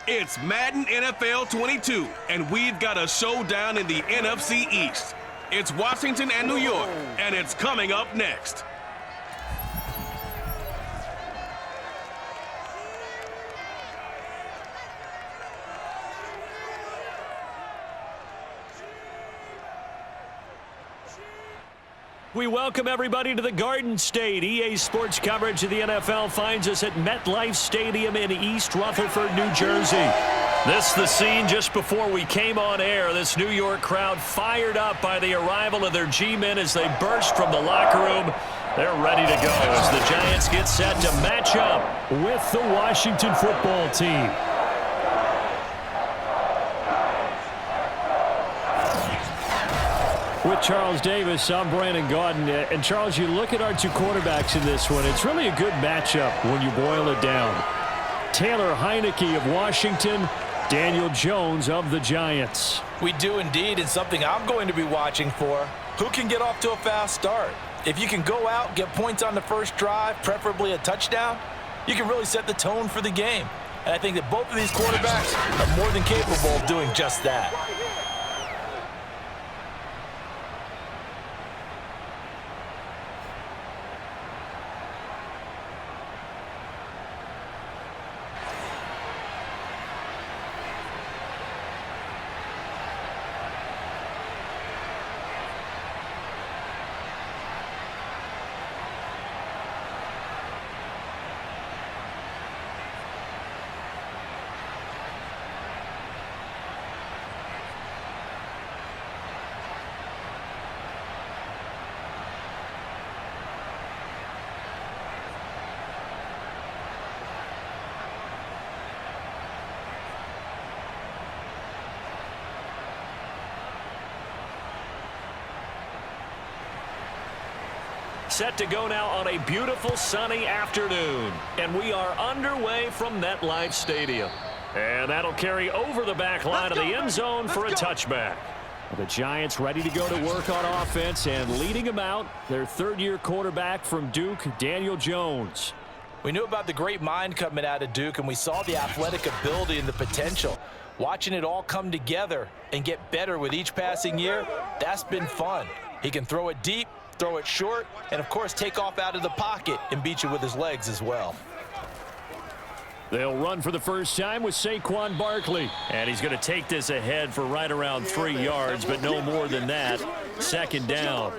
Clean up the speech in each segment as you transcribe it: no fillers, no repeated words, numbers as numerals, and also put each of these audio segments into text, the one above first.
It's Madden NFL 22, and we've got a showdown in the NFC East. It's Washington and New York, and it's coming up next. We welcome everybody to the Garden State. EA Sports coverage of the NFL finds us at MetLife Stadium in East Rutherford, New Jersey. This is the scene just before we came on air. This New York crowd fired up by the arrival of their G-men as they burst from the locker room. They're ready to go as the Giants get set to match up with the Washington football team. With Charles Davis, I'm Brandon Gaudin. And Charles, you look at our two quarterbacks in this one, it's really a good matchup when you boil it down. Taylor Heineke of Washington, Daniel Jones of the Giants. We do indeed, and something I'm going to be watching for. Who can get off to a fast start? If you can go out, get points on the first drive, preferably a touchdown, you can really set the tone for the game. And I think that both of these quarterbacks are more than capable of doing just that. Set to go now on a beautiful sunny afternoon. And we are underway from MetLife Stadium. And that'll carry over the back line of the end zone for a touchback. The Giants ready to go to work on offense, and leading them out, their third-year quarterback from Duke, Daniel Jones. We knew about the great mind coming out of Duke, and we saw the athletic ability and the potential. Watching it all come together and get better with each passing year, that's been fun. He can throw it deep, throw it short, and of course take off out of the pocket and beat you with his legs as well. They'll run for the first time with Saquon Barkley. And he's going to take this ahead for right around 3 yards, but no more than that. Second down.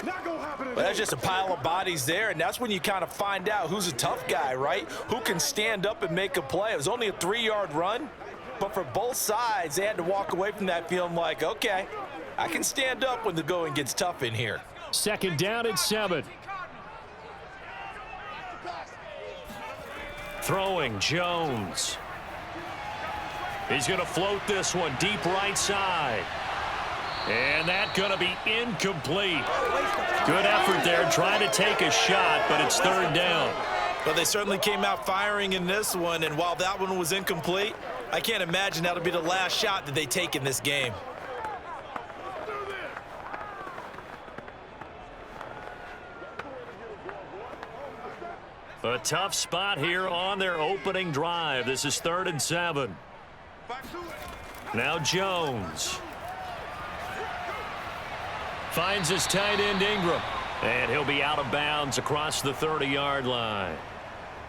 Well, that's just a pile of bodies there, and that's when you kind of find out who's a tough guy, right? Who can stand up and make a play. It was only a 3-yard run, but for both sides, they had to walk away from that feeling like, okay, I can stand up when the going gets tough in here. Second down and 7. Throwing Jones. He's going to float this one deep right side. And that's going to be incomplete. Good effort there, trying to take a shot, but it's third down. But they certainly came out firing in this one, and while that one was incomplete, I can't imagine that'll be the last shot that they take in this game. A tough spot here on their opening drive. This is 3rd and 7. Now Jones. Finds his tight end Ingram. And he'll be out of bounds across the 30-yard line.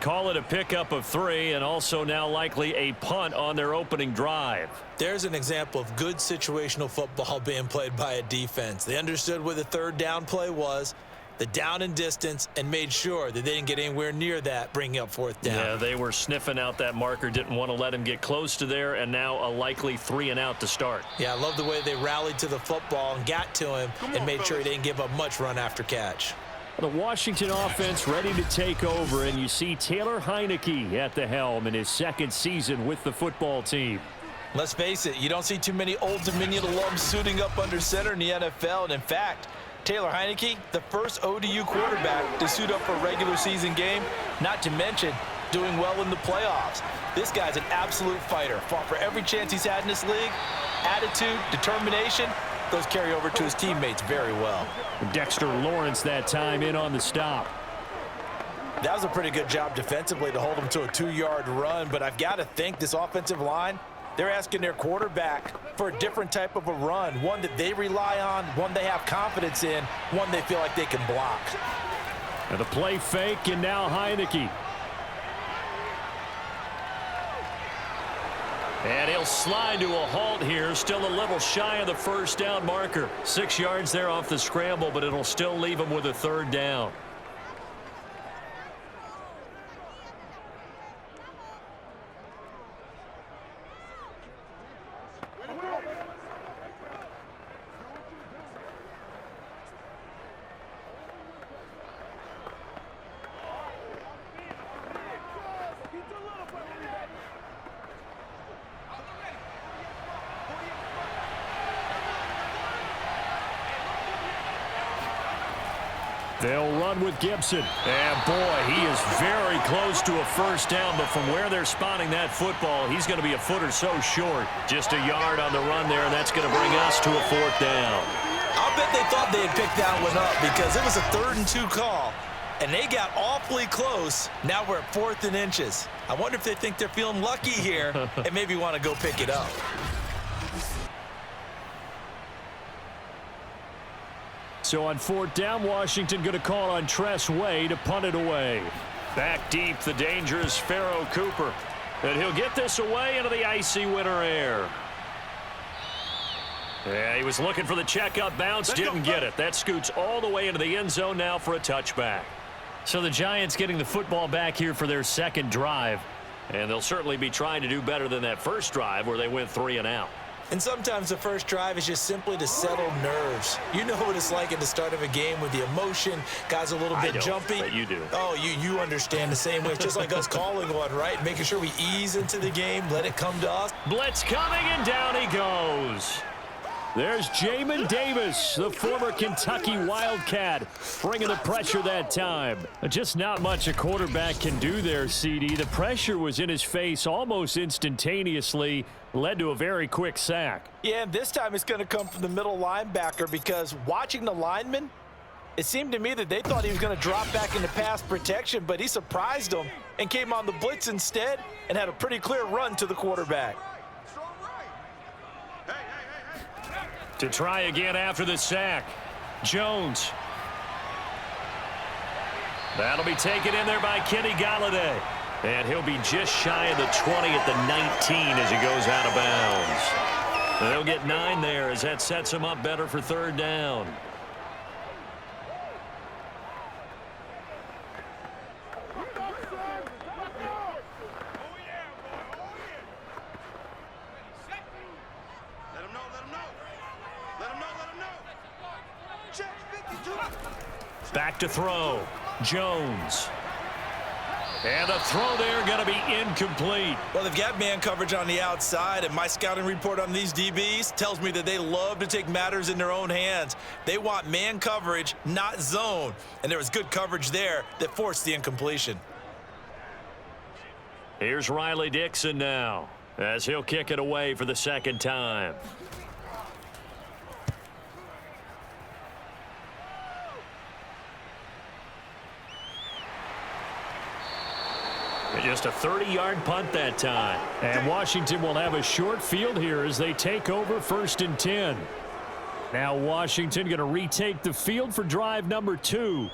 Call it a pickup of 3, and also now likely a punt on their opening drive. There's an example of good situational football being played by a defense. They understood where the third down play was, the down and distance, and made sure that they didn't get anywhere near that, bringing up 4th down. Yeah, they were sniffing out that marker, didn't want to let him get close to there, and now a likely 3-and-out to start. Yeah, I love the way they rallied to the football and got to him and made sure he didn't give up much run after catch. The Washington offense ready to take over, and you see Taylor Heineke at the helm in his 2nd season with the football team. Let's face it, you don't see too many Old Dominion alums suiting up under center in the NFL, and in fact, Taylor Heineke, the first ODU quarterback to suit up for a regular season game, not to mention doing well in the playoffs. This guy's an absolute fighter. Fought for every chance he's had in this league. Attitude, determination, those carry over to his teammates very well. Dexter Lawrence that time in on the stop. That was a pretty good job defensively to hold them to a 2-yard run, but I've got to think this offensive line, they're asking their quarterback for a different type of a run, one that they rely on, one they have confidence in, one they feel like they can block. And the play fake, and now Heineke. And he'll slide to a halt here, still a little shy of the first down marker. 6 yards there off the scramble, but it'll still leave him with a 3rd down. They'll run with Gibson. And, boy, he is very close to a first down, but from where they're spotting that football, he's going to be a foot or so short. Just a yard on the run there, and that's going to bring us to a 4th down. I'll bet they thought they had picked that one up because it was a 3rd and 2 call, and they got awfully close. Now we're at 4th and inches. I wonder if they think they're feeling lucky here and maybe want to go pick it up. So on 4th down, Washington going to call on Tress Way to punt it away. Back deep, the dangerous Pharaoh Cooper. And he'll get this away into the icy winter air. Yeah, he was looking for the checkup bounce, didn't get it. That scoots all the way into the end zone now for a touchback. So the Giants getting the football back here for their 2nd drive. And they'll certainly be trying to do better than that first drive where they went 3 and out. And sometimes the first drive is just simply to settle nerves. You know what it's like at the start of a game with the emotion. Guys a little bit jumpy. But you do. Oh, you understand the same way. It's just like us calling one, right? Making sure we ease into the game, let it come to us. Blitz coming, and down he goes. There's Jamin Davis, the former Kentucky Wildcat, bringing the pressure that time. Just not much a quarterback can do there, CD. The pressure was in his face almost instantaneously, led to a very quick sack. Yeah, and this time it's going to come from the middle linebacker because watching the lineman, it seemed to me that they thought he was going to drop back into pass protection, but he surprised them and came on the blitz instead and had a pretty clear run to the quarterback. To try again after the sack, Jones. That'll be taken in there by Kenny Galladay. And he'll be just shy of the 20 at the 19 as he goes out of bounds. And they'll get 9 there as that sets him up better for 3rd down. Back to throw. Jones. And the throw there going to be incomplete. Well, they've got man coverage on the outside, and my scouting report on these DBs tells me that they love to take matters in their own hands. They want man coverage, not zone. And there was good coverage there that forced the incompletion. Here's Riley Dixon now as he'll kick it away for the 2nd time. Just a 30-yard punt that time. And Washington will have a short field here as they take over 1st and 10. Now Washington going to retake the field for drive number 2.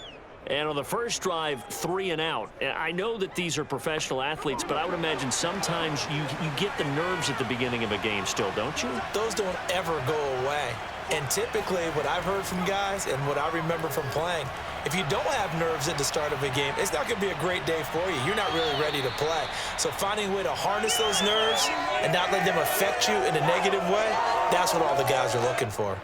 And on the first drive, 3 and out. I know that these are professional athletes, but I would imagine sometimes you get the nerves at the beginning of a game still, don't you? Those don't ever go away. And typically what I've heard from guys and what I remember from playing, if you don't have nerves at the start of a game, it's not going to be a great day for you. You're not really ready to play. So finding a way to harness those nerves and not let them affect you in a negative way, that's what all the guys are looking for.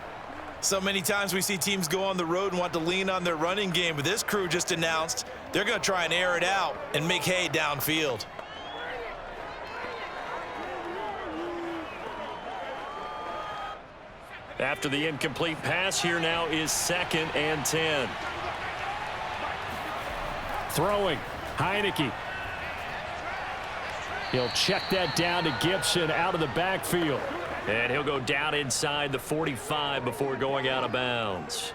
So many times we see teams go on the road and want to lean on their running game, but this crew just announced they're going to try and air it out and make hay downfield. After the incomplete pass, here now is 2nd and 10. Throwing, Heineke. He'll check that down to Gibson out of the backfield. And he'll go down inside the 45 before going out of bounds.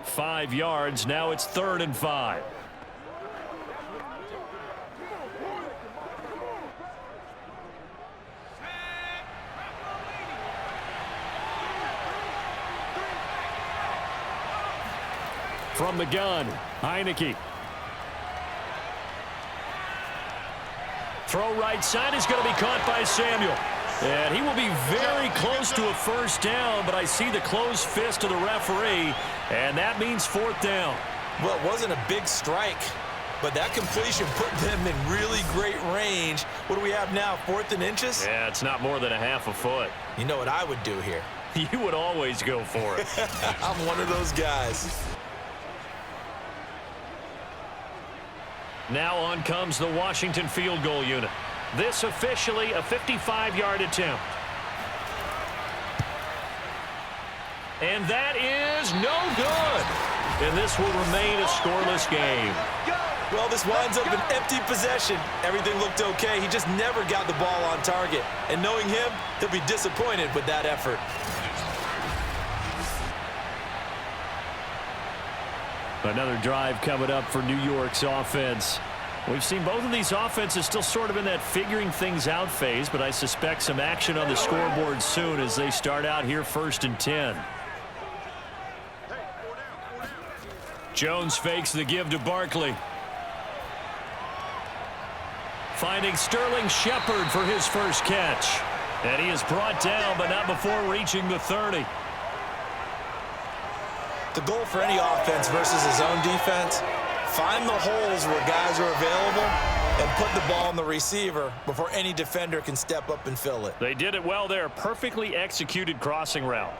5 yards, now it's 3rd and 5. from the gun. Heineke. Throw right side is going to be caught by Samuel. And he will be very close to a first down, but I see the closed fist of the referee, and that means fourth down. Well, it wasn't a big strike, but that completion put them in really great range. What do we have now, 4th and inches? Yeah, it's not more than a half a foot. You know what I would do here? You would always go for it. I'm one of those guys. Now on comes the Washington field goal unit. This officially a 55-yard attempt. And that is no good. And this will remain a scoreless game. Well, this winds up an empty possession. Everything looked okay. He just never got the ball on target. And knowing him, he'll be disappointed with that effort. Another drive coming up for New York's offense. We've seen both of these offenses still sort of in that figuring things out phase, but I suspect some action on the scoreboard soon as they start out here 1st and 10. Jones fakes the give to Barkley. Finding Sterling Shepard for his first catch. And he is brought down, but not before reaching the 30. The goal for any offense versus his own defense, find the holes where guys are available and put the ball on the receiver before any defender can step up and fill it. They did it well there. Perfectly executed crossing route.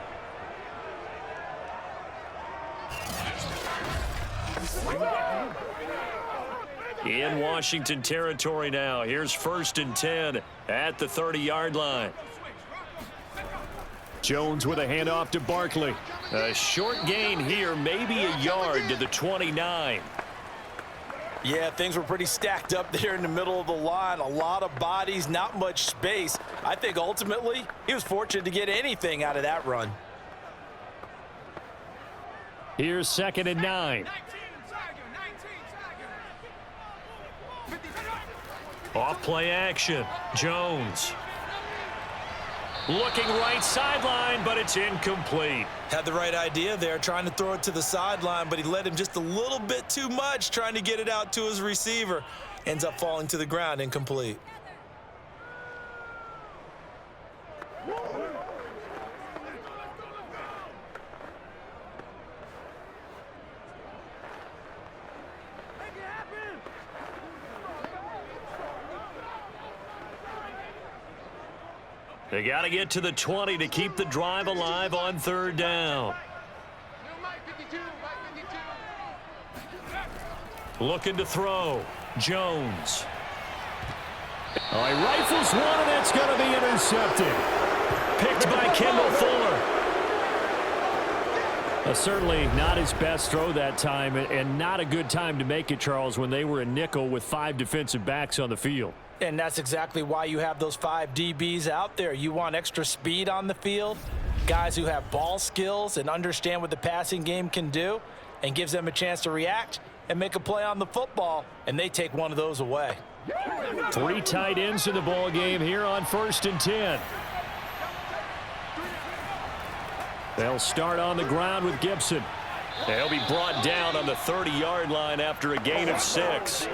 In Washington territory now. Here's 1st and 10 at the 30-yard line. Jones with a handoff to Barkley. A short gain here, maybe a yard to the 29. Yeah, things were pretty stacked up there in the middle of the line. A lot of bodies, not much space. I think ultimately he was fortunate to get anything out of that run. Here's 2nd and 9. Off play action. Jones. Looking right sideline, but it's incomplete. Had the right idea there, trying to throw it to the sideline, but he led him just a little bit too much, trying to get it out to his receiver. Ends up falling to the ground, incomplete. They got to get to the 20 to keep the drive alive on 3rd down. Looking to throw. Jones. Oh, he rifles one, and that's going to be intercepted. Picked by Kendall Fuller. Certainly not his best throw that time, and not a good time to make it, Charles, when they were in nickel with 5 defensive backs on the field. And that's exactly why you have those 5 DBs out there. You want extra speed on the field, guys who have ball skills and understand what the passing game can do, and gives them a chance to react and make a play on the football, and they take one of those away. 3 tight ends in the ball game here on 1st and 10. They'll start on the ground with Gibson. They'll be brought down on the 30-yard line after a gain of 6.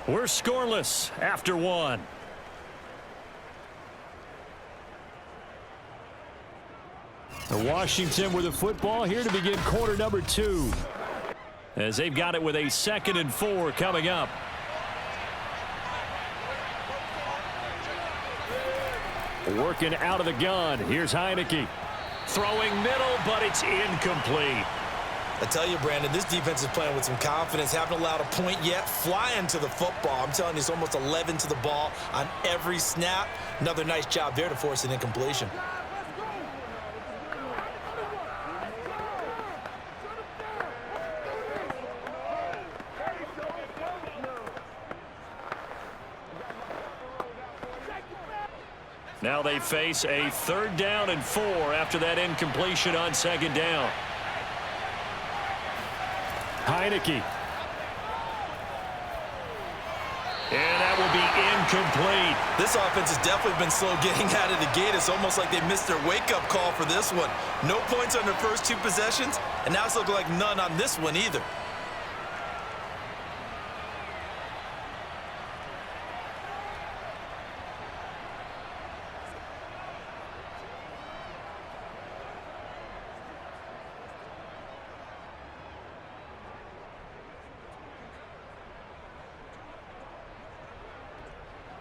We're scoreless after 1. Washington with the football here to begin quarter number 2. As they've got it with a 2nd and 4 coming up. Working out of the gun. Here's Heineke. Throwing middle, but it's incomplete. I tell you, Brandon, this defense is playing with some confidence. Haven't allowed a point yet. Flying to the football. I'm telling you, it's almost 11 to the ball on every snap. Another nice job there to force an incompletion. Now they face a 3rd down and 4 after that incompletion on 2nd down. Heineke incomplete. This offense has definitely been slow getting out of the gate. It's almost like they missed their wake-up call for this one. No points on their first 2 possessions, and now it's looking like none on this one either.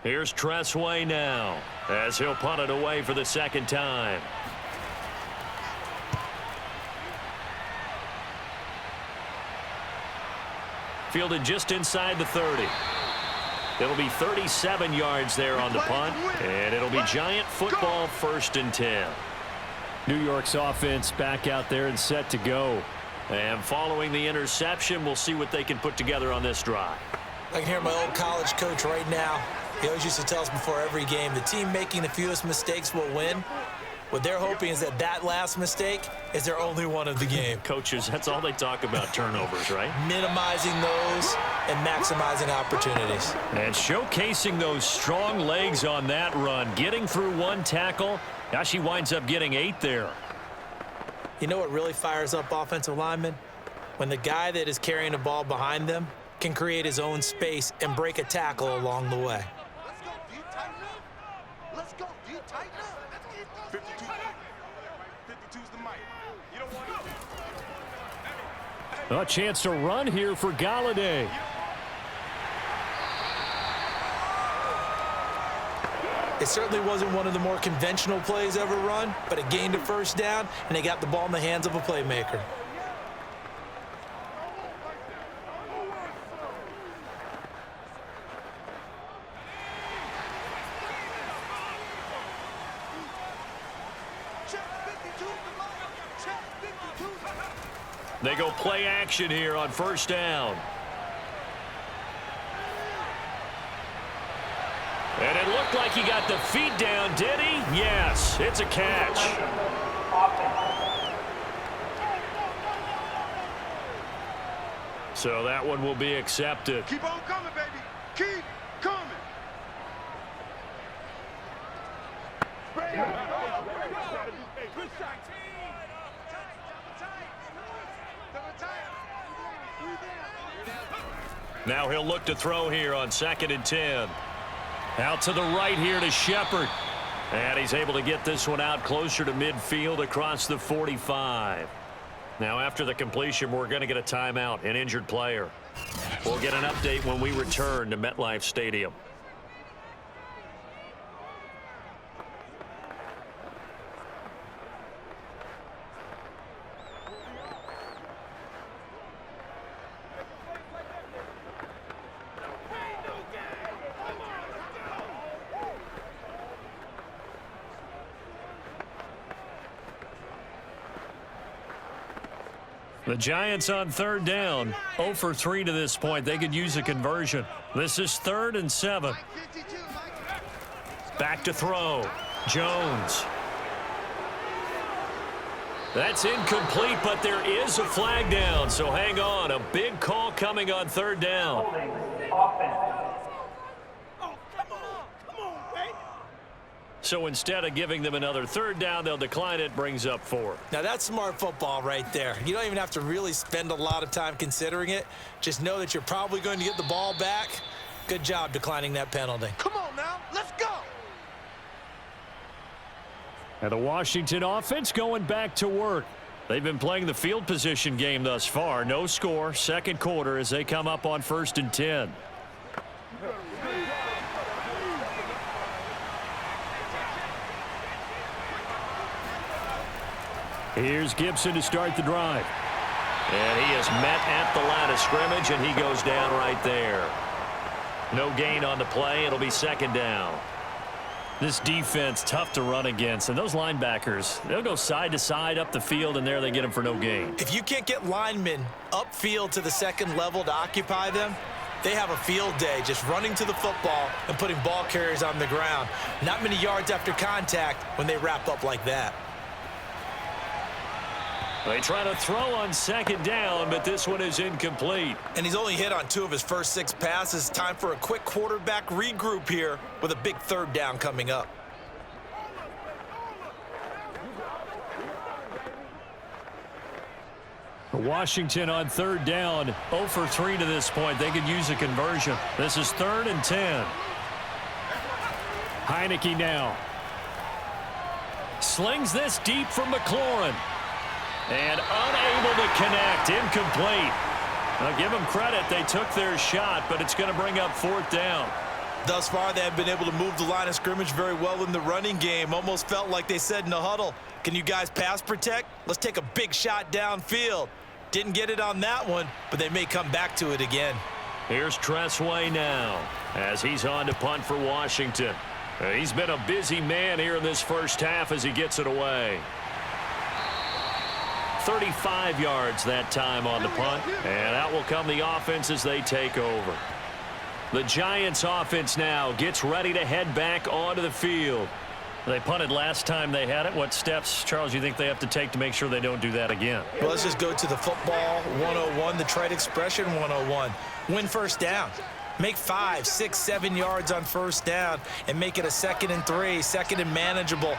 Here's Tressway now, as he'll punt it away for the second time. Fielded just inside the 30. It'll be 37 yards there on the punt, and it'll be Giant football, 1st and 10. New York's offense back out there and set to go. And following the interception, we'll see what they can put together on this drive. I can hear my old college coach right now. He always used to tell us before every game, the team making the fewest mistakes will win. What they're hoping is that last mistake is their only one of the game. Coaches, that's all they talk about, turnovers, right? Minimizing those and maximizing opportunities. And showcasing those strong legs on that run. Getting through 1 tackle. Now she winds up getting 8 there. You know what really fires up offensive linemen? When the guy that is carrying the ball behind them can create his own space and break a tackle along the way. Let's go. Do you tighten up? Let's go. Do you tighten up? 52. 52's the mic. You don't want A chance to run here for Galladay. It certainly wasn't one of the more conventional plays ever run, but it gained a 1st down, and they got the ball in the hands of a playmaker. They go play action here on 1st down. And it looked like he got the feet down, did he? Yes, it's a catch. So that one will be accepted. Keep on coming, baby. Keep coming. Good shot. Now he'll look to throw here on 2nd and 10. Out to the right here to Shepard. And he's able to get this one out closer to midfield across the 45. Now after the completion, we're going to get a timeout, an injured player. We'll get an update when we return to MetLife Stadium. The Giants on 3rd down, 0 for 3 to this point. They could use a conversion. This is 3rd and 7. Back to throw. Jones. That's incomplete, but there is a flag down, so hang on. A big call coming on 3rd down. So instead of giving them another 3rd down, they'll decline it, brings up 4. Now that's smart football right there. You don't even have to really spend a lot of time considering it. Just know that you're probably going to get the ball back. Good job declining that penalty. Come on now. Let's go. And the Washington offense going back to work. They've been playing the field position game thus far. No score, 2nd quarter as they come up on 1st and 10. Here's Gibson to start the drive. And he is met at the line of scrimmage, and he goes down right there. No gain on the play. It'll be 2nd down. This defense, tough to run against. And those linebackers, they'll go side to side up the field, and there they get them for no gain. If you can't get linemen upfield to the 2nd level to occupy them, they have a field day just running to the football and putting ball carriers on the ground. Not many yards after contact when they wrap up like that. They try to throw on second down, but this one is incomplete. And he's only hit on 2 of his first 6 passes. Time for a quick quarterback regroup here with a big 3rd down coming up. Washington on 3rd down, 0 for 3 to this point. They could use a conversion. This is 3rd and 10. Heineke now. Slings this deep from McLaurin. And unable to connect. Incomplete. Now give them credit. They took their shot, but it's going to bring up 4th down. Thus far, they have been able to move the line of scrimmage very well in the running game. Almost felt like they said in the huddle, can you guys pass protect? Let's take a big shot downfield. Didn't get it on that one, but they may come back to it again. Here's Tressway now as he's on to punt for Washington. He's been a busy man here in this first half as he gets it away. 35 yards that time on the punt, and out will come the offense as they take over. The Giants offense now gets ready to head back onto the field. They punted last time they had it. What steps, Charles, you think they have to take to make sure they don't do that again? Well, let's just go to the football 101, the trade expression 101. Win first down. Make 5, 6, 7 yards on first down and make it a 2nd and 3, 2nd and manageable.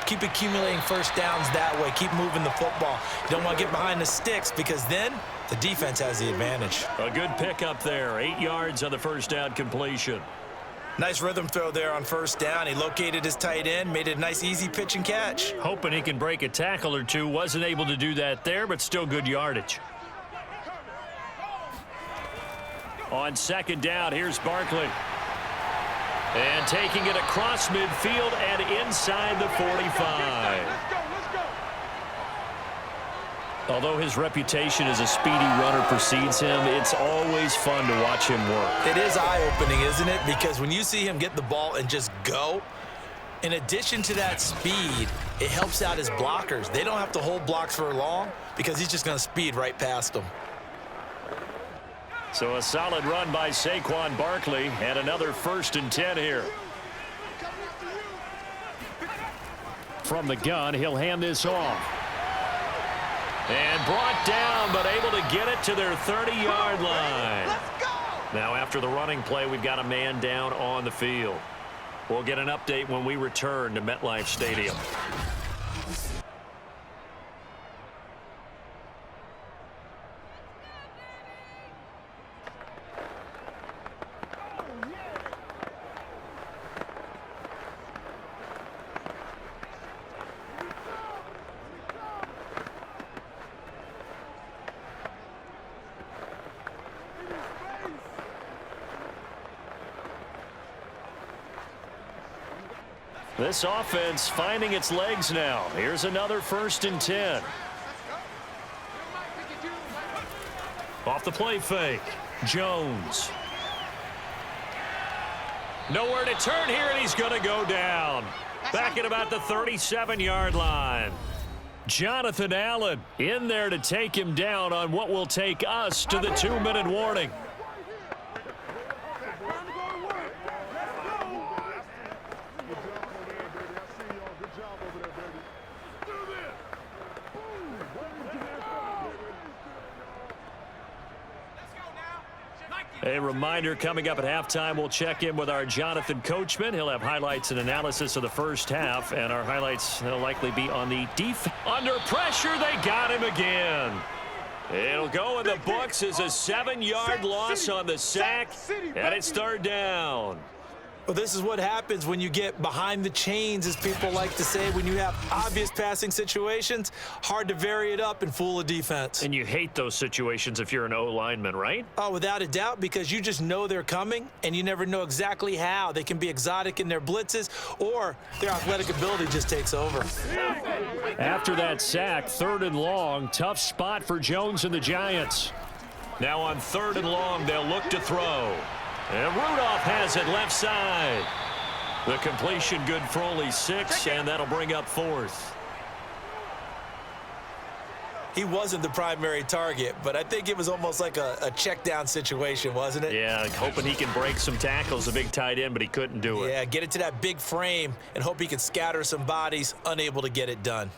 Keep accumulating first downs that way. Keep moving the football. You don't want to get behind the sticks because then the defense has the advantage. A good pickup there. 8 yards on the first down completion. Nice rhythm throw there on first down. He located his tight end, made it a nice easy pitch and catch. Hoping he can break a tackle or two. Wasn't able to do that there, but still good yardage. On 2nd down, here's Barkley. And taking it across midfield and inside the 45. Although his reputation as a speedy runner precedes him, it's always fun to watch him work. It is eye-opening, isn't it? Because when you see him get the ball and just go, in addition to that speed, it helps out his blockers. They don't have to hold blocks for long because he's just going to speed right past them. So a solid run by Saquon Barkley and another 1st and 10 here. From the gun, he'll hand this off. And brought down, but able to get it to their 30-yard line. Now after the running play, we've got a man down on the field. We'll get an update when we return to MetLife Stadium. This offense finding its legs now. Here's another 1st and 10. Off the play fake. Jones. Nowhere to turn here, and he's going to go down. Back at about the 37-yard line. Jonathan Allen in there to take him down on what will take us to the 2-minute warning. A reminder, coming up at halftime, we'll check in with our Jonathan Coachman. He'll have highlights and analysis of the first half, and our highlights will likely be on the defense. Under pressure, they got him again. It'll go in the books as a 7-yard loss on the sack, and it's 3rd down. Well, this is what happens when you get behind the chains, as people like to say, when you have obvious passing situations. Hard to vary it up and fool a defense. And you hate those situations if you're an O-lineman, right? Oh, without a doubt, because you just know they're coming, and you never know exactly how. They can be exotic in their blitzes, or their athletic ability just takes over. After that sack, 3rd and long, tough spot for Jones and the Giants. Now on 3rd and long, they'll look to throw. And Rudolph has it left side. The completion good for only 6, and that'll bring up 4th. He wasn't the primary target, but I think it was almost like a check down situation, wasn't it? Yeah, hoping he can break some tackles, a big tight end, but he couldn't do it. Yeah, get it to that big frame and hope he can scatter some bodies, unable to get it done.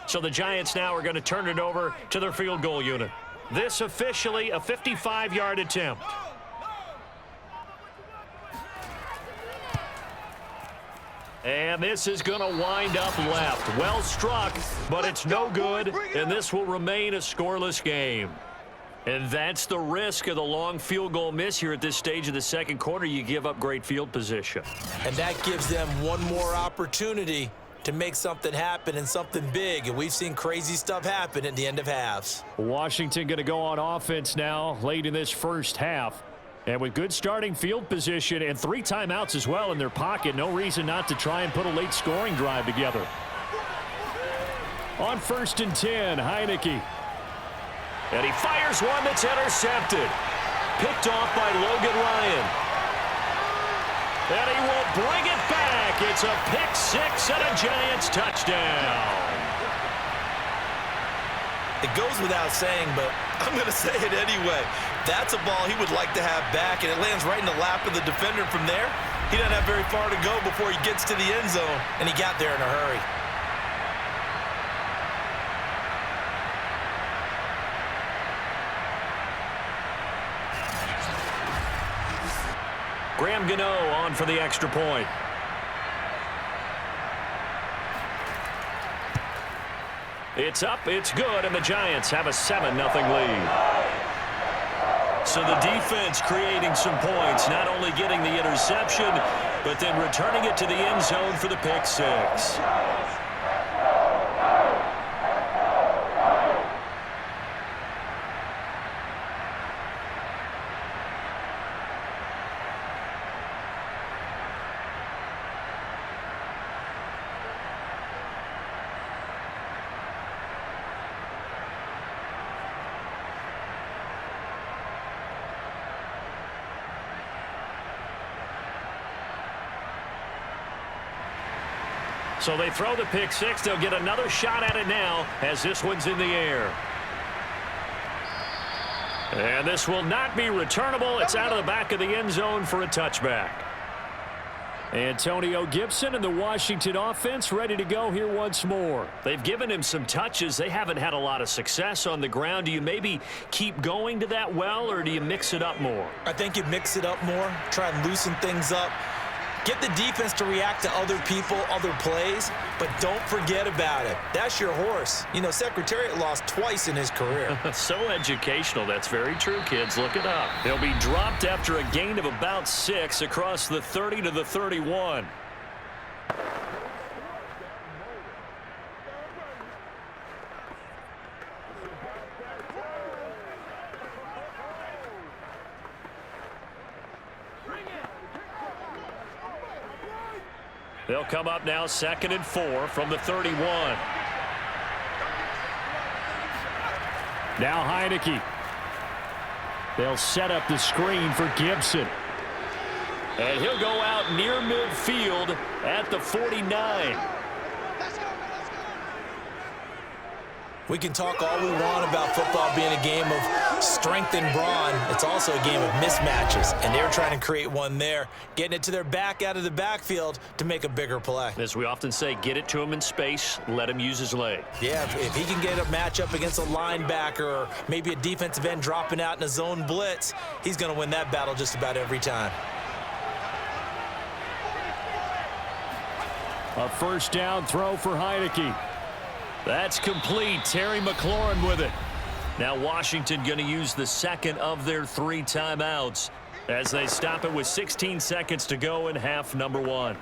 So the Giants now are going to turn it over to their field goal unit. This officially a 55-yard attempt. And this is going to wind up left. Well struck, but it's no good, and this will remain a scoreless game. And that's the risk of the long field goal miss here at this stage of the second quarter. You give up great field position. And that gives them one more opportunity to make something happen and something big. And we've seen crazy stuff happen at the end of halves. Washington going to go on offense now late in this first half. And with good starting field position and 3 timeouts as well in their pocket, no reason not to try and put a late scoring drive together. On 1st and 10, Heineke. And he fires one that's intercepted. Picked off by Logan Ryan. And he will bring it back. It's a pick 6 and a Giants touchdown. It goes without saying, but I'm going to say it anyway. That's a ball he would like to have back, and it lands right in the lap of the defender from there. He doesn't have very far to go before he gets to the end zone, and he got there in a hurry. Graham Gano on for the extra point. It's up, it's good, and the Giants have a 7-0 lead. So the defense creating some points, not only getting the interception, but then returning it to the end zone for the pick 6. So they throw the pick 6. They'll get another shot at it now as this one's in the air. And this will not be returnable. It's out of the back of the end zone for a touchback. Antonio Gibson and the Washington offense ready to go here once more. They've given him some touches. They haven't had a lot of success on the ground. Do you maybe keep going to that well, or do you mix it up more? I think you mix it up more, try and loosen things up. Get the defense to react to other people, other plays, but don't forget about it. That's your horse. You know, Secretariat lost twice in his career. So educational. That's very true, kids. Look it up. They'll be dropped after a gain of about 6 across the 30 to the 31. They'll come up now 2nd and 4 from the 31. Now Heineke. They'll set up the screen for Gibson. And he'll go out near midfield at the 49. We can talk all we want about football being a game of strength and brawn. It's also a game of mismatches, and they're trying to create one there, getting it to their back out of the backfield to make a bigger play. As we often say, get it to him in space, let him use his leg. Yeah, if he can get a matchup against a linebacker or maybe a defensive end dropping out in a zone blitz, he's going to win that battle just about every time. A first down throw for Heineke. That's complete. Terry McLaurin with it. Now Washington going to use the second of their 3 timeouts as they stop it with 16 seconds to go in half number 1.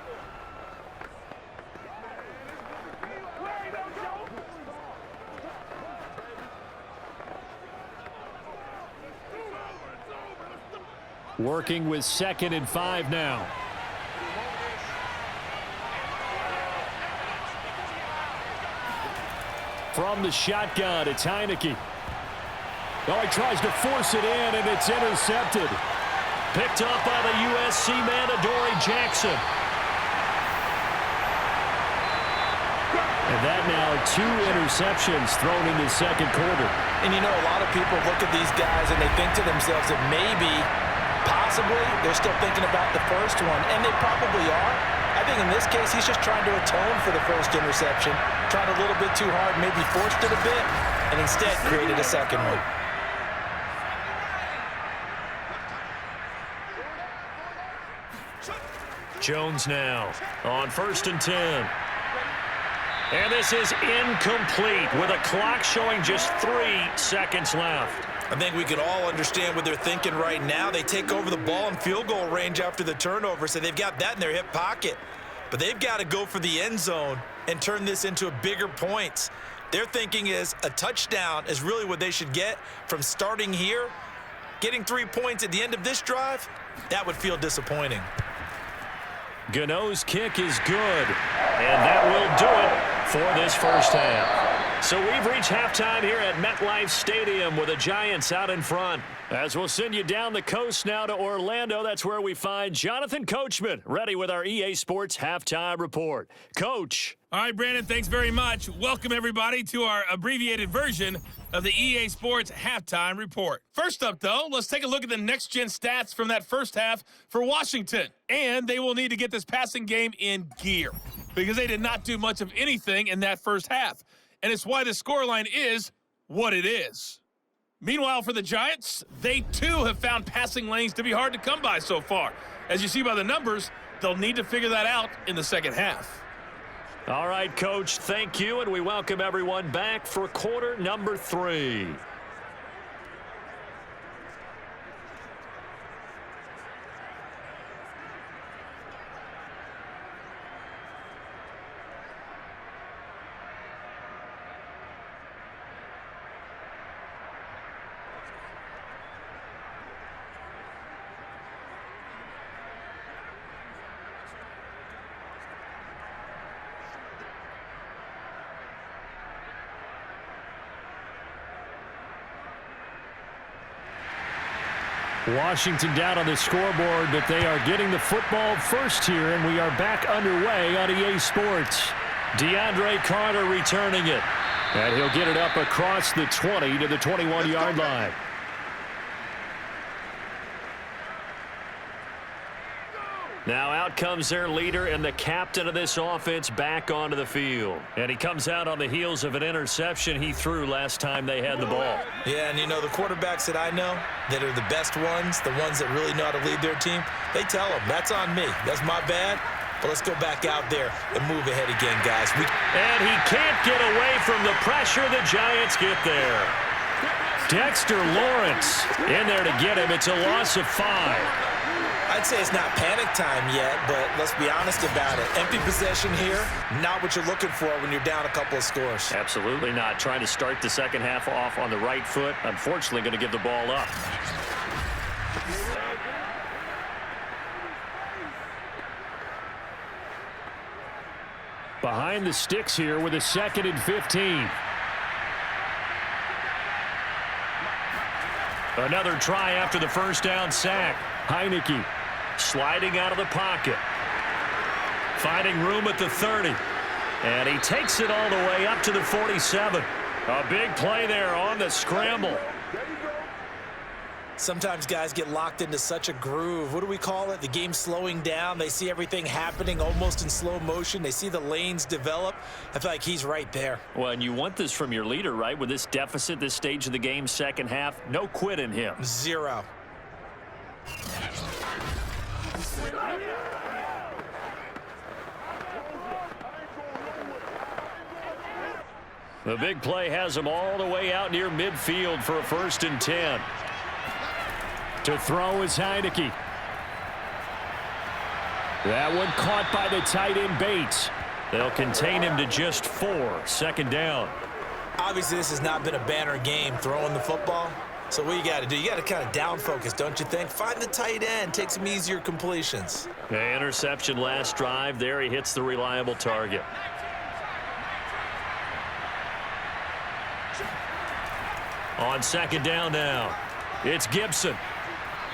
Working with 2nd and 5 now. From the shotgun, it's Heineke. Oh, he tries to force it in, and it's intercepted. Picked up by the USC man, Adoree Jackson. And that now 2 interceptions thrown in the second quarter. And you know, a lot of people look at these guys and they think to themselves that maybe, possibly, they're still thinking about the first one, and they probably are. I think in this case, he's just trying to atone for the first interception, tried a little bit too hard, maybe forced it a bit, and instead created a second one. Jones now on 1st and 10. And this is incomplete with a clock showing just 3 seconds left. I think we could all understand what they're thinking right now. They take over the ball in field goal range after the turnover, so they've got that in their hip pocket. But they've got to go for the end zone and turn this into bigger points. Their thinking is a touchdown is really what they should get from starting here. Getting 3 points at the end of this drive, that would feel disappointing. Gano's kick is good, and that will do it for this first half. So we've reached halftime here at MetLife Stadium with the Giants out in front. As we'll send you down the coast now to Orlando, that's where we find Jonathan Coachman ready with our EA Sports Halftime Report. Coach. All right, Brandon, thanks very much. Welcome, everybody, to our abbreviated version of the EA Sports Halftime Report. First up, though, let's take a look at the next-gen stats from that first half for Washington. And they will need to get this passing game in gear because they did not do much of anything in that first half. And it's why the scoreline is what it is. Meanwhile, for the Giants, they too have found passing lanes to be hard to come by so far. As you see by the numbers, they'll need to figure that out in the second half. All right, Coach, thank you, and we welcome everyone back for quarter number 3. Washington down on the scoreboard, but they are getting the football first here, and we are back underway on EA Sports. DeAndre Carter returning it, and he'll get it up across the 20 to the 21-yard line. Now out comes their leader and the captain of this offense back onto the field. And he comes out on the heels of an interception he threw last time they had the ball. Yeah, and you know, the quarterbacks that I know that are the best ones, the ones that really know how to lead their team, they tell them, that's on me. That's my bad. But let's go back out there and move ahead again, guys. And he can't get away from the pressure. The Giants get there. Dexter Lawrence in there to get him. It's a loss of 5. I'd say it's not panic time yet, but let's be honest about it. Empty possession here, not what you're looking for when you're down a couple of scores. Absolutely not. Trying to start the second half off on the right foot. Unfortunately, going to give the ball up. Behind the sticks here with a 2nd and 15. Another try after the first down sack. Heineke sliding out of the pocket. Finding room at the 30. And he takes it all the way up to the 47. A big play there on the scramble. Sometimes guys get locked into such a groove. What do we call it? The game slowing down. They see everything happening almost in slow motion. They see the lanes develop. I feel like he's right there. Well, and you want this from your leader, right? With this deficit, this stage of the game, second half, no quit in him. 0. The big play has him all the way out near midfield for a 1st and 10. To throw is Heineke. That one caught by the tight end Bates. They'll contain him to just 4. 2nd down. Obviously, this has not been a banner game throwing the football. So what you got to do, you got to kind of down focus, don't you think? Find the tight end, take some easier completions. The interception last drive. There he hits the reliable target. On 2nd down now, it's Gibson.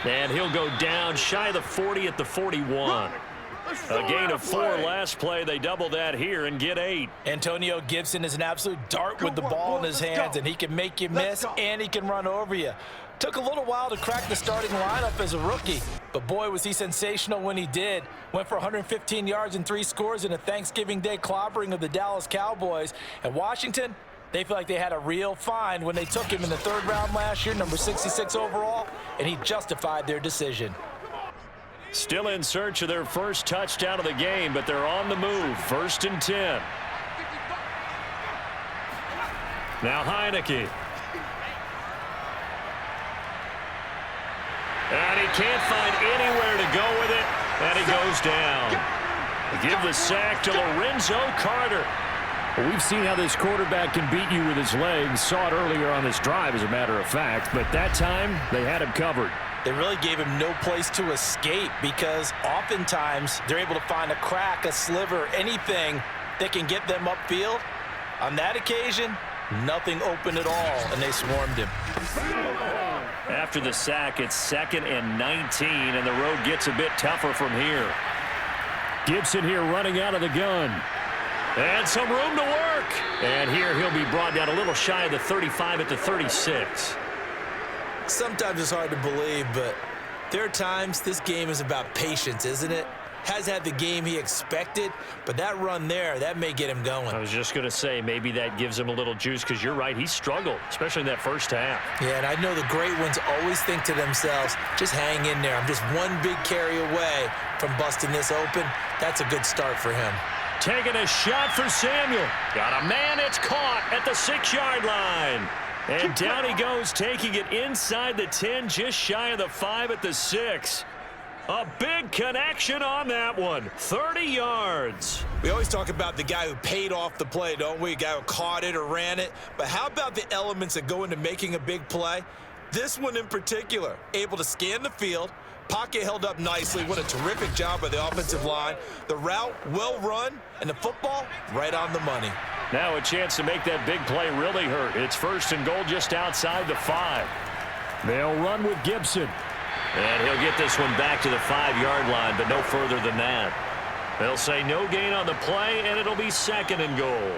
And he'll go down shy of the 40 at the 41. A gain of 4 last play. They double that here and get 8. Antonio Gibson is an absolute dart with the ball in his hands, and he can make you miss, and he can run over you. Took a little while to crack the starting lineup as a rookie, but boy, was he sensational when he did. Went for 115 yards and 3 scores in a Thanksgiving Day clobbering of the Dallas Cowboys. And Washington, they feel like they had a real find when they took him in the 3rd round last year, number 66 overall, and he justified their decision. Still in search of their first touchdown of the game, but they're on the move. 1st and 10. Now Heineke. And he can't find anywhere to go with it, and he goes down. Give the sack to Lorenzo Carter. Well, we've seen how this quarterback can beat you with his legs. Saw it earlier on this drive, as a matter of fact. But that time, they had him covered. They really gave him no place to escape because oftentimes they're able to find a crack, a sliver, anything that can get them upfield. On that occasion, nothing open at all, and they swarmed him. After the sack, it's 2nd and 19, and the road gets a bit tougher from here. Gibson here running out of the gun. And some room to work. And here he'll be brought down a little shy of the 35 at the 36. Sometimes it's hard to believe, but there are times this game is about patience, isn't it? Has had the game he expected, but that run there, that may get him going. I was just going to say, maybe that gives him a little juice, because you're right, he struggled, especially in that first half. Yeah, and I know the great ones always think to themselves, just hang in there. I'm just one big carry away from busting this open. That's a good start for him. Taking a shot for Samuel. Got a man, it's caught at the 6-yard line. And down he goes, taking it inside the 10, just shy of the 5 at the 6. A big connection on that one. 30 yards. We always talk about the guy who paid off the play, don't we? A guy who caught it or ran it. But how about the elements that go into making a big play? This one in particular, able to scan the field, pocket held up nicely. What a terrific job by the offensive line. The route, well run, and the football, right on the money. Now a chance to make that big play really hurt. It's 1st and goal just outside the 5. They'll run with Gibson. And he'll get this one back to the 5-yard line, but no further than that. They'll say no gain on the play, and it'll be 2nd and goal.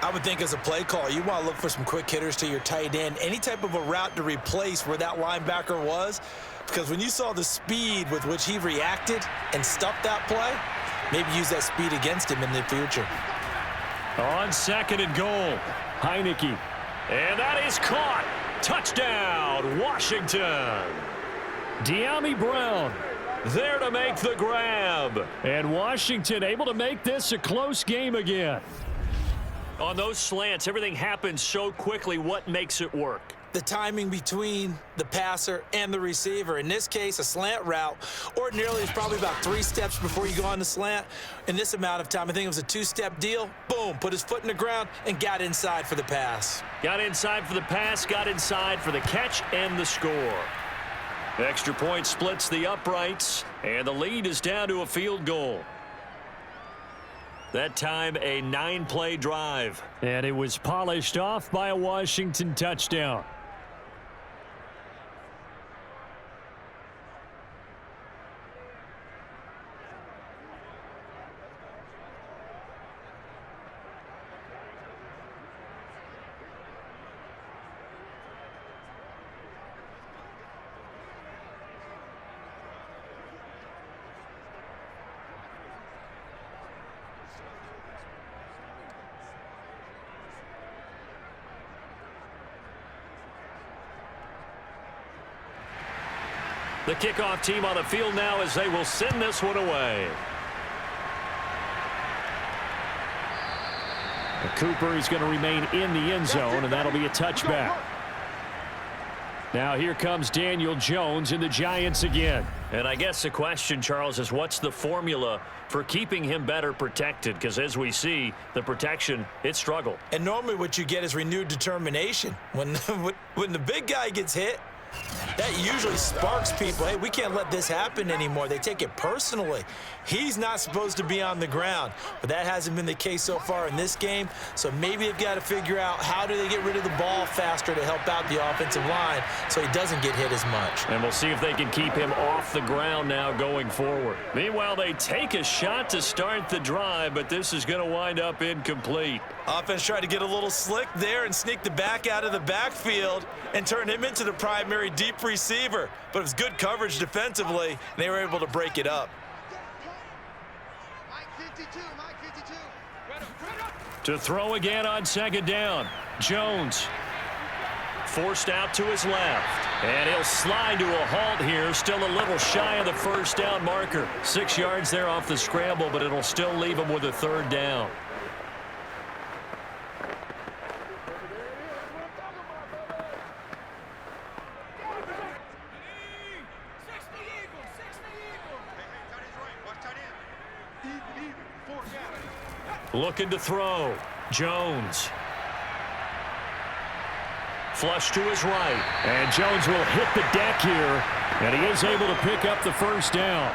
I would think as a play call, you want to look for some quick hitters to your tight end, any type of a route to replace where that linebacker was, because when you saw the speed with which he reacted and stuffed that play, maybe use that speed against him in the future. On 2nd and goal, Heineke. And that is caught. Touchdown, Washington. De'Ami Brown there to make the grab. And Washington able to make this a close game again. On those slants, everything happens so quickly. What makes it work? The timing between the passer and the receiver. In this case, a slant route ordinarily is probably about 3 steps before you go on the slant. In this amount of time, I think it was a 2-step deal. Boom, put his foot in the ground and got inside for the pass. Got inside for the pass, got inside for the catch and the score. Extra point splits the uprights, and the lead is down to a field goal. That time, a 9-play drive. And it was polished off by a Washington touchdown. The kickoff team on the field now as they will send this one away. Cooper is going to remain in the end zone, and that'll be a touchback. Now here comes Daniel Jones and the Giants again. And I guess the question, Charles, is what's the formula for keeping him better protected? Because as we see, the protection, it struggled. And normally what you get is renewed determination. When the big guy gets hit, that usually sparks people. Hey, we can't let this happen anymore. They take it personally. He's not supposed to be on the ground, but that hasn't been the case so far in this game. So maybe they've got to figure out how do they get rid of the ball faster to help out the offensive line so he doesn't get hit as much. And we'll see if they can keep him off the ground now going forward. Meanwhile, they take a shot to start the drive, but this is going to wind up incomplete. Offense tried to get a little slick there and sneak the back out of the backfield and turn him into the primary deep receiver. But it was good coverage defensively, and they were able to break it up. To throw again on second down. Jones forced out to his left. And he'll slide to a halt here. Still a little shy of the first down marker. 6 yards there off the scramble, but it'll still leave him with a third down. Looking to throw. Jones. Flush to his right. And Jones will hit the deck here. And he is able to pick up the first down.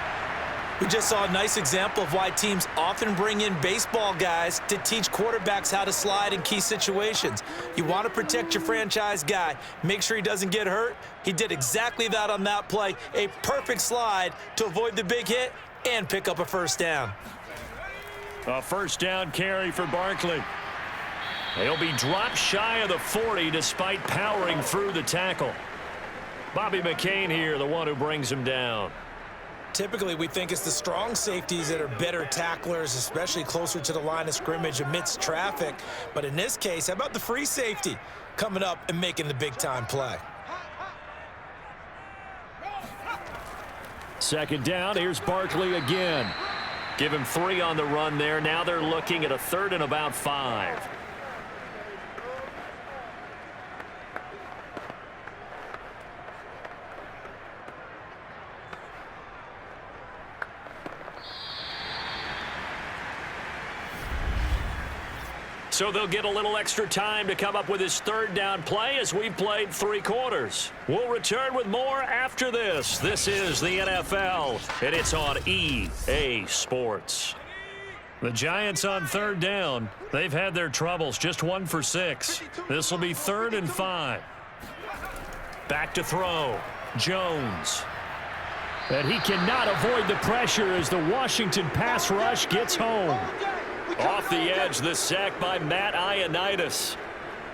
We just saw a nice example of why teams often bring in baseball guys to teach quarterbacks how to slide in key situations. You want to protect your franchise guy. Make sure he doesn't get hurt. He did exactly that on that play. A perfect slide to avoid the big hit and pick up a first down. A first down carry for Barkley. He'll be dropped shy of the 40 despite powering through the tackle. Bobby McCain here, the one who brings him down. Typically, we think it's the strong safeties that are better tacklers, especially closer to the line of scrimmage amidst traffic. But in this case, how about the free safety coming up and making the big-time play? Second down, here's Barkley again. Give him 3 on the run there. Now they're looking at a 3rd and about 5. So they'll get a little extra time to come up with his 3rd down play as we've played 3 quarters. We'll return with more after this. This is the NFL, and it's on EA Sports. The Giants on 3rd down. They've had their troubles, just 1 for 6. This will be 3rd and 5. Back to throw. Jones. And he cannot avoid the pressure as the Washington pass rush gets home. Off the edge, the sack by Matt Ioannidis.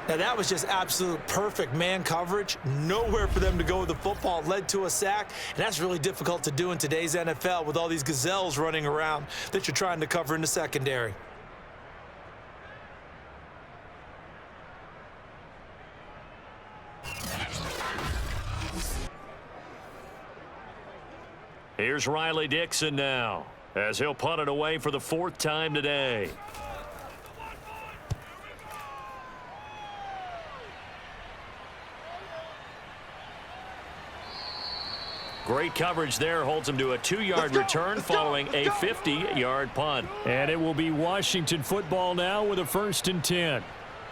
Now, that was just absolute perfect man coverage. Nowhere for them to go with the football. Led to a sack, and that's really difficult to do in today's NFL with all these gazelles running around that you're trying to cover in the secondary. Here's Riley Dixon now, as he'll punt it away for the 4th time today. Great coverage there, holds him to a 2-yard return following a 50-yard punt. And it will be Washington football now with a 1st and 10.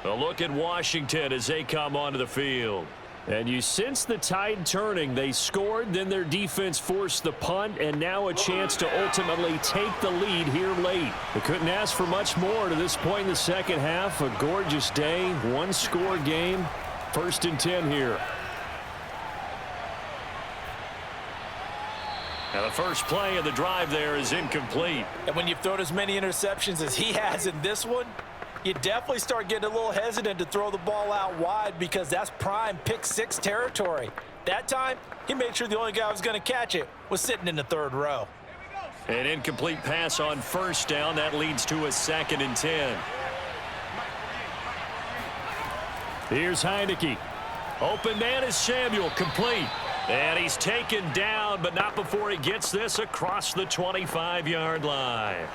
A look at Washington as they come onto the field. And you sense the tide turning. They scored, then their defense forced the punt, and now a chance to ultimately take the lead here late. They couldn't ask for much more to this point in the second half. A gorgeous day, 1-score game. 1st and 10 here. Now the first play of the drive there is incomplete. And when you've thrown as many interceptions as he has in this one, you definitely start getting a little hesitant to throw the ball out wide because that's prime pick-6 territory. That time, he made sure the only guy who was going to catch it was sitting in the 3rd row. An incomplete pass on 1st down. That leads to a 2nd and 10. Here's Heineke. Open man is Samuel, complete. And he's taken down, but not before he gets this across the 25-yard line.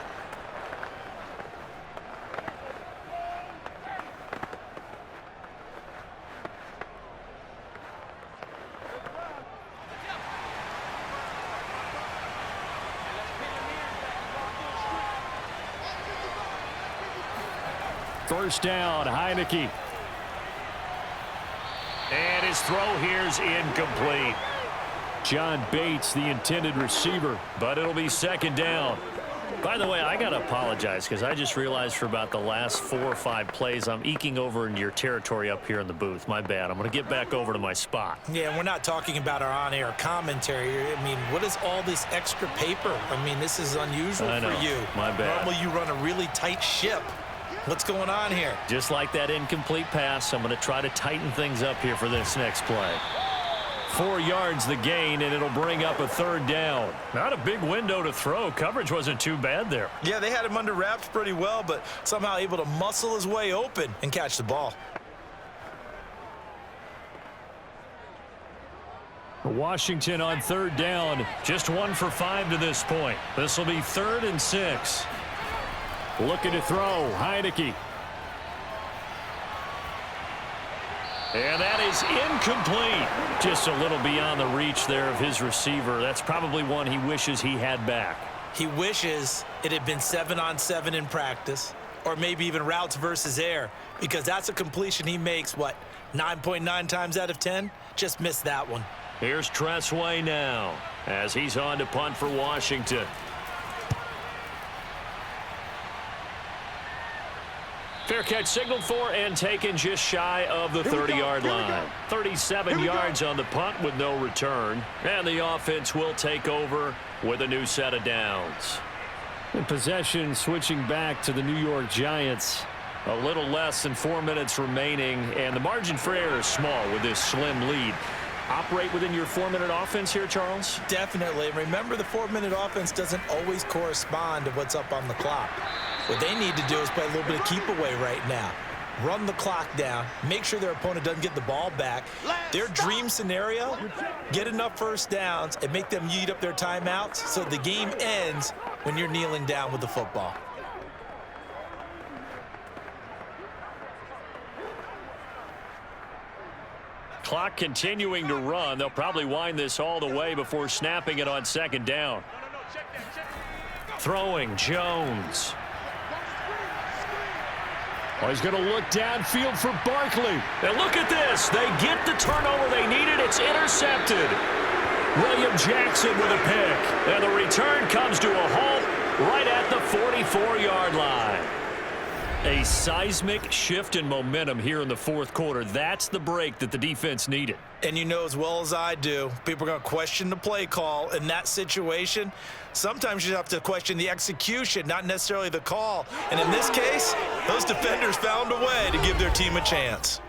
First down, Heineke. And his throw here's incomplete. John Bates, the intended receiver, but it'll be second down. By the way, I got to apologize because I just realized for about the last 4 or 5 plays, I'm eking over into your territory up here in the booth. My bad. I'm going to get back over to my spot. Yeah, and we're not talking about our on-air commentary. I mean, what is all this extra paper? I mean, this is unusual for you. My bad. Normally you run a really tight ship. What's going on here? Just like that incomplete pass, I'm going to try to tighten things up here for this next play. 4 yards the gain, and it'll bring up a third down. Not a big window to throw. Coverage wasn't too bad there. Yeah, they had him under wraps pretty well, but somehow able to muscle his way open and catch the ball. Washington on third down, just 1 for 5 to this point. This will be 3rd and 6. Looking to throw, Heineke. And that is incomplete. Just a little beyond the reach there of his receiver. That's probably one he wishes he had back. He wishes it had been 7-on-7 in practice, or maybe even routes versus air, because that's a completion he makes, 9.9 times out of 10? Just missed that one. Here's Tressway now as he's on to punt for Washington. Fair catch signaled for and taken just shy of the 30-yard line. 37 yards on the punt with no return. And the offense will take over with a new set of downs. In possession switching back to the New York Giants. A little less than 4 minutes remaining, and the margin for error is small with this slim lead. Operate within your 4-minute offense here, Charles? Definitely. Remember, the 4-minute offense doesn't always correspond to what's up on the clock. What they need to do is play a little bit of keep away right now. Run the clock down. Make sure their opponent doesn't get the ball back. Their dream scenario, get enough first downs and make them eat up their timeouts so the game ends when you're kneeling down with the football. Clock continuing to run. They'll probably wind this all the way before snapping it on second down. Throwing, Jones. Oh, he's going to look downfield for Barkley. And look at this. They get the turnover they needed. It's intercepted. William Jackson with a pick. And the return comes to a halt right at the 44-yard line. A seismic shift in momentum here in the fourth quarter. That's the break that the defense needed. And you know as well as I do, people are going to question the play call in that situation. Sometimes you have to question the execution, not necessarily the call. And in this case, those defenders found a way to give their team a chance.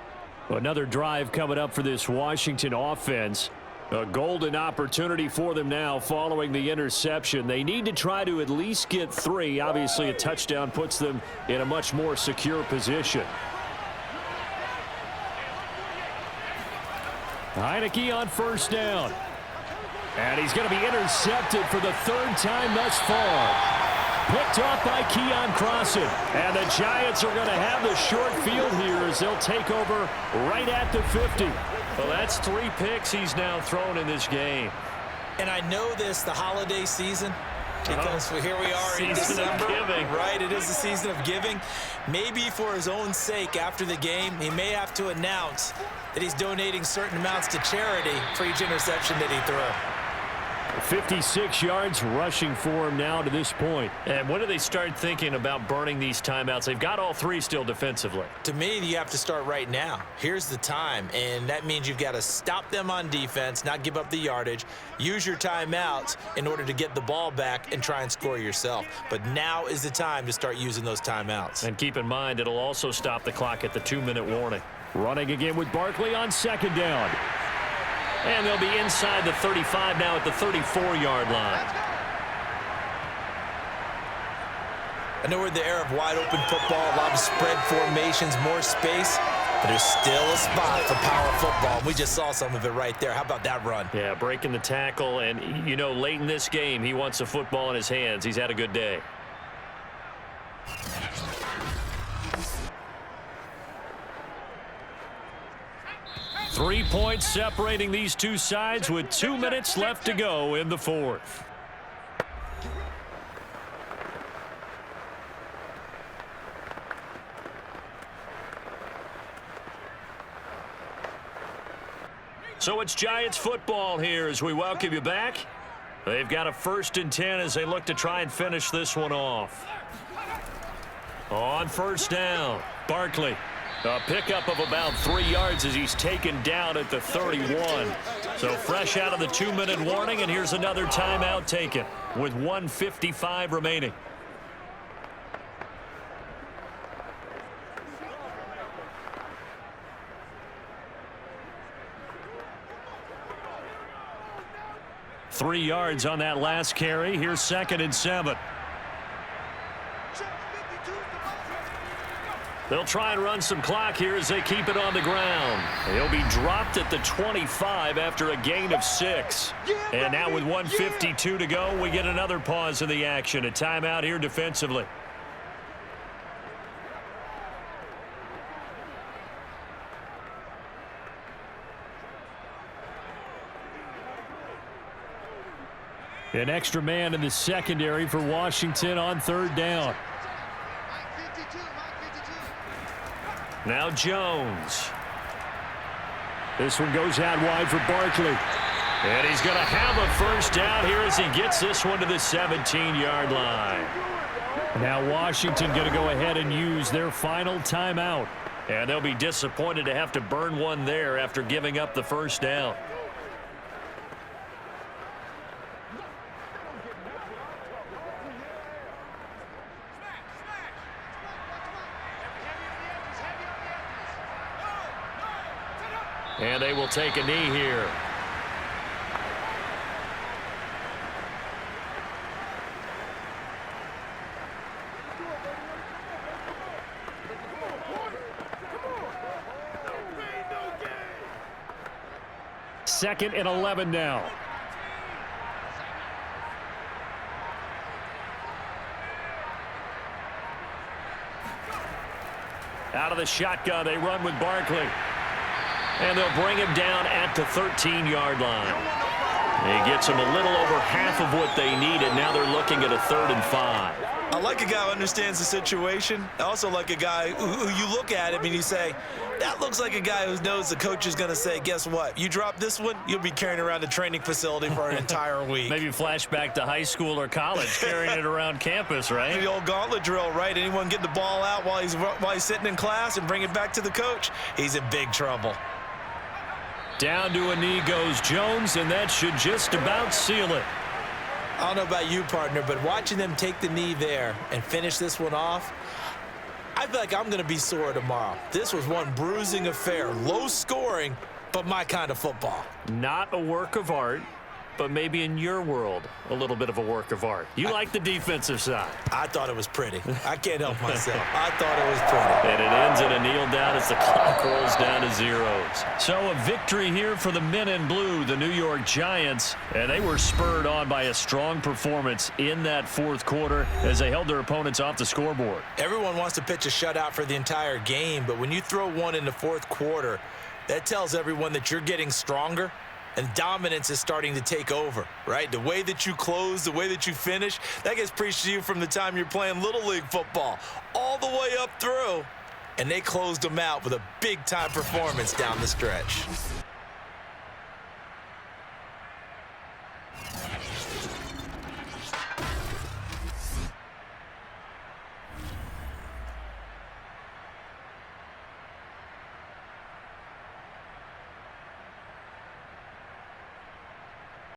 Another drive coming up for this Washington offense. A golden opportunity for them now following the interception. They need to try to at least get 3. Obviously, a touchdown puts them in a much more secure position. Heineke on first down. And he's going to be intercepted for the 3rd time thus far. Picked off by Keon Crossan. And the Giants are going to have the short field here as they'll take over right at the 50. Well, that's 3 picks he's now thrown in this game. And I know this, the holiday season, because here we are in December. Season of giving. Right, it is the season of giving. Maybe for his own sake after the game, he may have to announce that he's donating certain amounts to charity for each interception that he threw. 56 yards rushing for him now to this point. And when do they start thinking about burning these timeouts? They've got all 3 still defensively. To me, you have to start right now. Here's the time, and that means you've got to stop them on defense, not give up the yardage, use your timeouts in order to get the ball back and try and score yourself. But now is the time to start using those timeouts. And keep in mind, it'll also stop the clock at the 2-minute warning. Running again with Barkley on second down. And they'll be inside the 35 now at the 34-yard line. I know we're in the era of wide-open football, a lot of spread formations, more space, but there's still a spot for power football. We just saw some of it right there. How about that run? Yeah, breaking the tackle, and, you know, late in this game, he wants the football in his hands. He's had a good day. Three points separating these two sides with 2 minutes left to go in the fourth. So it's Giants football here as we welcome you back. They've got a 1st and 10 as they look to try and finish this one off. On 1st down, Barkley. A pickup of about 3 yards as he's taken down at the 31. So fresh out of the 2-minute warning, and here's another timeout taken with 1:55 remaining. Three yards on that last carry. Here's 2nd and 7. They'll try and run some clock here as they keep it on the ground. He'll be dropped at the 25 after a gain of 6. And now with 1:52 to go, we get another pause in the action. A timeout here defensively. An extra man in the secondary for Washington on 3rd down. Now Jones. This one goes out wide for Barkley. And he's going to have a 1st down here as he gets this one to the 17-yard line. Now Washington going to go ahead and use their final timeout. And they'll be disappointed to have to burn one there after giving up the 1st down. And they will take a knee here. Second and 11 now. Out of the shotgun, they run with Barkley. And they'll bring him down at the 13-yard line. He gets them a little over half of what they needed. Now they're looking at a 3rd and 5. I like a guy who understands the situation. I also like a guy who you look at him and you say, that looks like a guy who knows the coach is going to say, guess what? You drop this one, you'll be carrying around the training facility for an entire week. Maybe flashback to high school or college, carrying it around campus, right? The old gauntlet drill, right? Anyone get the ball out while he's sitting in class and bring it back to the coach, he's in big trouble. Down to a knee goes Jones, and that should just about seal it. I don't know about you, partner, but watching them take the knee there and finish this one off, I feel like I'm going to be sore tomorrow. This was one bruising affair. Low scoring, but my kind of football. Not a work of art, but maybe in your world, a little bit of a work of art. You like the defensive side. I thought it was pretty. I can't help myself. I thought it was pretty. And it ends in a kneel down as the clock rolls down to zeros. So a victory here for the men in blue, the New York Giants. And they were spurred on by a strong performance in that 4th quarter as they held their opponents off the scoreboard. Everyone wants to pitch a shutout for the entire game, but when you throw one in the 4th quarter, that tells everyone that you're getting stronger. And dominance is starting to take over, right? The way that you close, the way that you finish, that gets preached to you from the time you're playing Little League football all the way up through. And they closed them out with a big-time performance down the stretch.